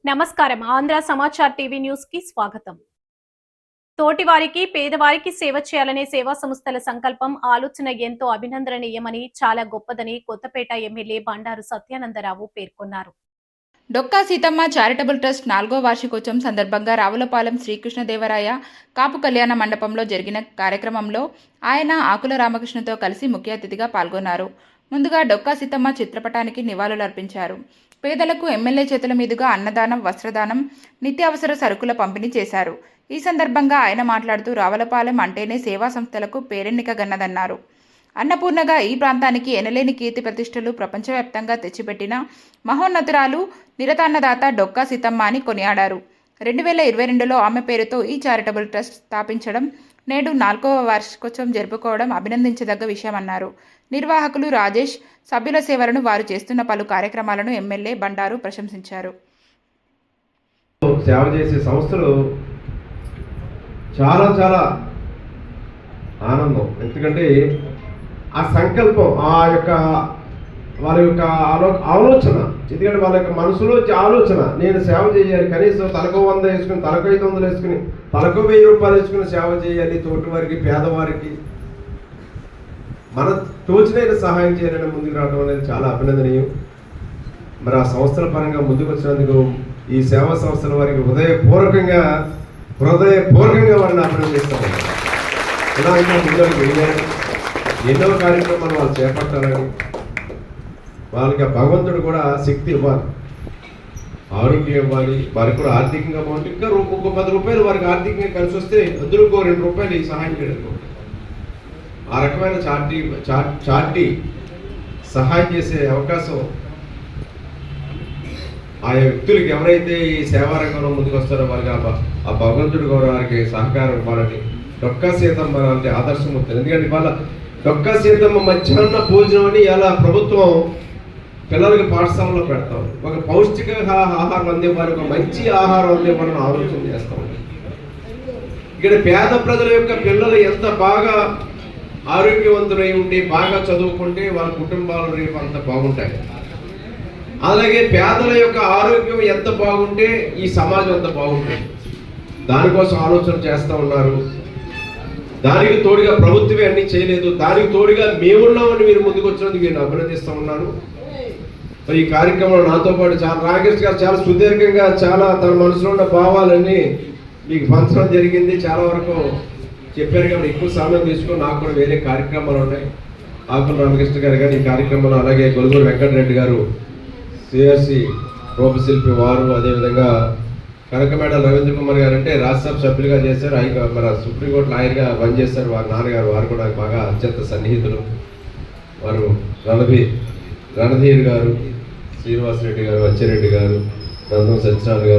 నమస్కారం. Andhra Samachar TV news కి స్వాగతం. తోటివారికి పేదవారికి సేవ చేయాలనే సేవా సంస్థల సంకల్పం ఆలోచన ఎంతో అభినందనీయమని చాలా గొప్పదని కొత్తపేట ఎమ్మెల్యే బండారు సత్యానందరావు పేర్కొన్నారు. డొక్కా సీతమ్మ చారిటబుల్ ట్రస్ట్ 4వ వార్షికోత్సవం సందర్భంగా రావులపాలెం శ్రీకృష్ణదేవరాయ కాపు కళ్యాణ మండపంలో జరిగిన కార్యక్రమంలో ఆయన ఆకుల రామకృష్ణతో కలిసి ముఖ్య అతిథిగా పాల్గొన్నారు. ముందుగా డొక్కా సీతమ్మ చిత్రపటానికి నివాళులర్పించారు. పేదలకు ఎమ్మెల్యే చేతుల మీదుగా అన్నదానం, వస్త్రదానం, నిత్యావసర సరుకుల పంపిణీ చేశారు. ఈ సందర్భంగా ఆయన మాట్లాడుతూ రావులపాలెం అంటేనే సేవా సంస్థలకు పేరెన్నికగన్నదన్నారు. అన్నపూర్ణగా ఈ ప్రాంతానికి ఎనలేని కీర్తి ప్రతిష్టలు ప్రపంచవ్యాప్తంగా తెచ్చిపెట్టిన మహోన్నతురాలు నిరతాన్నదాత డొక్కా సీతమ్మ అని కొనియాడారు. 2022లో ఆమె పేరుతో ఈ చారిటబుల్ ట్రస్ట్ స్థాపించడం, నేడు 4వ వార్షికోత్సవం జరుపుకోవడం అభినందించదగ్గ విషయమన్నారు. నిర్వాహకులు రాజేష్, సభ్యుల సేవలను, వారు చేస్తున్న పలు కార్యక్రమాలను ఎమ్మెల్యే బండారు ప్రశంసించారు. సేవ చేసే సంస్థలు చాలా చాలా ఆనందం. ఎందుకంటే ఆ సంకల్పం, వాళ్ళ యొక్క ఆలోచన, ఎందుకంటే వాళ్ళ యొక్క మనసులో ఆలోచన, నేను సేవ చేయాలి, కనీసం తలకు 100 వేసుకుని, తలకు 500 వేసుకుని, తలకు 1000 రూపాయలు వేసుకుని సేవ చేయాలి, తోటి వారికి, పేదవారికి మన తోచినైన సహాయం చేయాలని ముందుకు రావడం అనేది చాలా అభినందనీయం. మరి ఆ సంస్థల పరంగా ముందుకు వచ్చినందుకు ఈ సేవా సంస్థల వారికి హృదయపూర్వకంగా వారిని అభినందిస్తాను. ఇలా ఇంకా ముందుకు వెళ్ళాలి, ఎన్నో కార్యక్రమాలు వాళ్ళు చేపట్టాలని, వాళ్ళకి భగవంతుడు కూడా శక్తి ఇవ్వాలి, ఆరోగ్యం ఇవ్వాలి, వారికి కూడా ఆర్థికంగా బాగుంటే ఇంకా ఒక 10 రూపాయలు వారికి ఆర్థికంగా కలిసి వస్తే అందులో 2 రూపాయలు ఈ సహాయం చేయడం, ఆ రకమైన చార్టీ సహాయం చేసే అవకాశం ఆయా వ్యక్తులకి ఎవరైతే ఈ సేవా రంగంలో ముందుకు వస్తారో వారికి ఆ భగవంతుడి వారికి సహకారం ఇవ్వాలని డొక్కా సీతమ్మ లాంటి ఆదర్శమవుతుంది. ఎందుకంటే వాళ్ళ డొక్కా సీతమ్మ మధ్యాహ్న భోజనం అని ఇలా ప్రభుత్వం పిల్లలకి పాఠశాలలో పెడతాం. ఒక పౌష్టిక ఆహారం అందివ్వాలి, ఒక మంచి ఆహారం అందివ్వాలని ఆలోచన చేస్తాం. ఇక్కడ పేద ప్రజల యొక్క పిల్లలు ఎంత బాగా ఆరోగ్యవంతులై ఉండి బాగా చదువుకుంటే వాళ్ళ కుటుంబాలు రేపు అంత బాగుంటాయి. అలాగే పేదల యొక్క ఆరోగ్యం ఎంత బాగుంటే ఈ సమాజం అంత బాగుంటుంది. దానికోసం ఆలోచన చేస్తూ ఉన్నారు. దానికి తోడుగా ప్రభుత్వమే అన్ని చేయలేదు, దానికి తోడుగా మేమున్నామని మీరు ముందుకు వచ్చినందుకు నేను అభినందిస్తూ ఉన్నాను. ఈ కార్యక్రమంలో నాతో పాటు రామకృష్ణ గారు చాలా సుదీర్ఘంగా చాలా తన మనసులో ఉన్న భావాలన్నీ మీకు పంచడం జరిగింది. చాలా వరకు చెప్పారు కాబట్టి ఎక్కువ సమయం తీసుకొని నాకు కూడా వేరే కార్యక్రమాలు ఉన్నాయి. ఆకుల రామకృష్ణ గారు కానీ ఈ కార్యక్రమంలో, అలాగే గొలుగూరు వెంకటరెడ్డి గారు సిఆర్సి రూపశిల్పి వారు, అదేవిధంగా కనకమేడ రవీంద్ర కుమార్ గారు అంటే రాజ్యసభ సభ్యులుగా చేశారు, మన సుప్రీంకోర్టు లాయర్గా పనిచేశారు. వారి నాన్నగారు, వారు కూడా బాగా అత్యంత సన్నిహితులు. వారు రణధీర్ గారు, శ్రీనివాసరెడ్డి గారు, అచ్చిరెడ్డి గారు, నందం సత్యనారాయణ గారు,